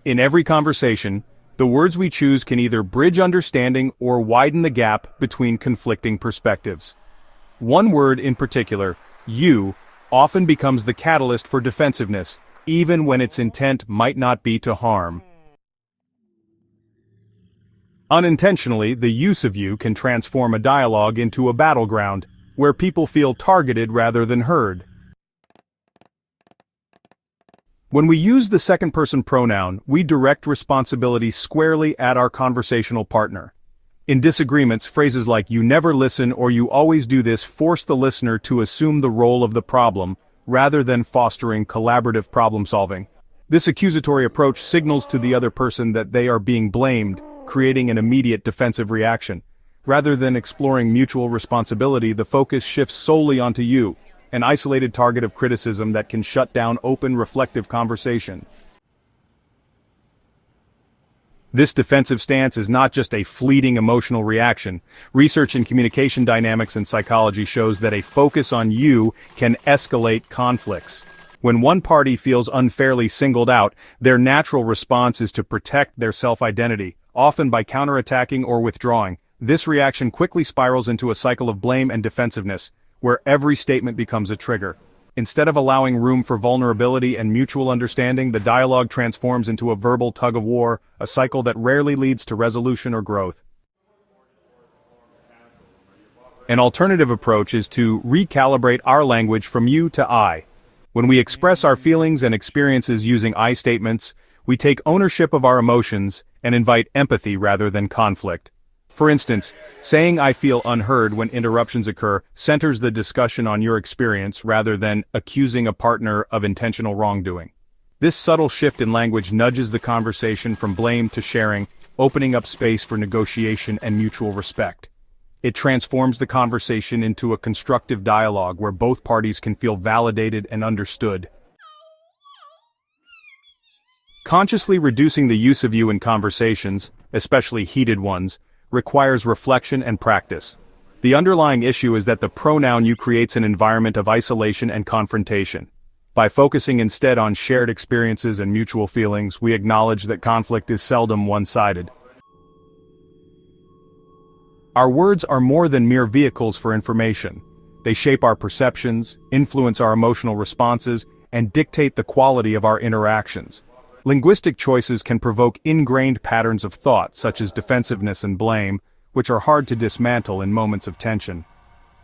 In every conversation, the words we choose can either bridge understanding or widen the gap between conflicting perspectives. One word in particular, you, often becomes the catalyst for defensiveness, even when its intent might not be to harm. Unintentionally, the use of you can transform a dialogue into a battleground, where people feel targeted rather than heard. When we use the second-person pronoun, we direct responsibility squarely at our conversational partner. In disagreements, phrases like "you never listen" or "you always do this" force the listener to assume the role of the problem, rather than fostering collaborative problem-solving. This accusatory approach signals to the other person that they are being blamed, creating an immediate defensive reaction. Rather than exploring mutual responsibility, the focus shifts solely onto you, an isolated target of criticism that can shut down open, reflective conversation. This defensive stance is not just a fleeting emotional reaction. Research in communication dynamics and psychology shows that a focus on you can escalate conflicts. When one party feels unfairly singled out, their natural response is to protect their self-identity, often by counterattacking or withdrawing. This reaction quickly spirals into a cycle of blame and defensiveness, where every statement becomes a trigger. Instead of allowing room for vulnerability and mutual understanding, the dialogue transforms into a verbal tug-of-war, a cycle that rarely leads to resolution or growth. An alternative approach is to recalibrate our language from you to I. When we express our feelings and experiences using I statements, we take ownership of our emotions and invite empathy rather than conflict. For instance, saying "I feel unheard" when interruptions occur centers the discussion on your experience rather than accusing a partner of intentional wrongdoing. This subtle shift in language nudges the conversation from blame to sharing, opening up space for negotiation and mutual respect. It transforms the conversation into a constructive dialogue where both parties can feel validated and understood. Consciously reducing the use of you in conversations, especially heated ones, requires reflection and practice. The underlying issue is that the pronoun you creates an environment of isolation and confrontation. By focusing instead on shared experiences and mutual feelings, we acknowledge that conflict is seldom one-sided. Our words are more than mere vehicles for information. They shape our perceptions, influence our emotional responses, and dictate the quality of our interactions. Linguistic choices can provoke ingrained patterns of thought, such as defensiveness and blame, which are hard to dismantle in moments of tension.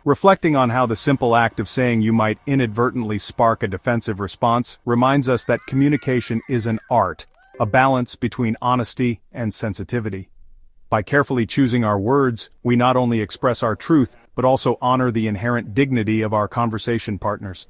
Reflecting on how the simple act of saying you might inadvertently spark a defensive response reminds us that communication is an art, a balance between honesty and sensitivity. By carefully choosing our words, we not only express our truth, but also honor the inherent dignity of our conversation partners.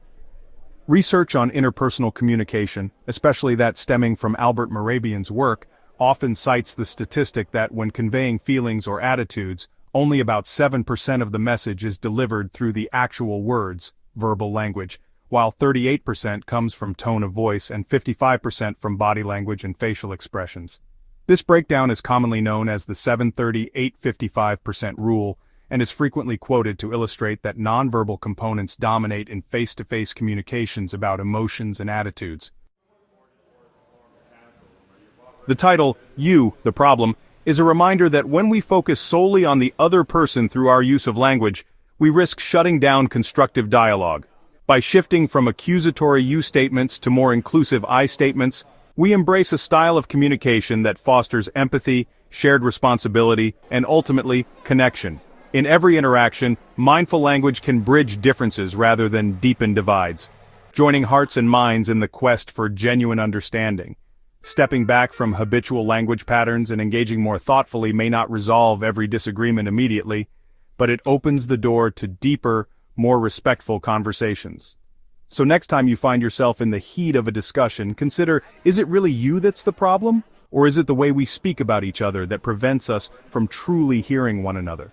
Research on interpersonal communication, especially that stemming from Albert Mehrabian's work, often cites the statistic that when conveying feelings or attitudes, only about 7% of the message is delivered through the actual words, verbal language, while 38% comes from tone of voice and 55% from body language and facial expressions. This breakdown is commonly known as the 7/30-8-55% rule, and is frequently quoted to illustrate that nonverbal components dominate in face-to-face communications about emotions and attitudes. The title, "You, the Problem," is a reminder that when we focus solely on the other person through our use of language, we risk shutting down constructive dialogue. By shifting from accusatory you statements to more inclusive I statements, we embrace a style of communication that fosters empathy, shared responsibility, and ultimately, connection. In every interaction, mindful language can bridge differences rather than deepen divides, joining hearts and minds in the quest for genuine understanding. Stepping back from habitual language patterns and engaging more thoughtfully may not resolve every disagreement immediately, but it opens the door to deeper, more respectful conversations. So next time you find yourself in the heat of a discussion, consider, is it really you that's the problem? Or is it the way we speak about each other that prevents us from truly hearing one another?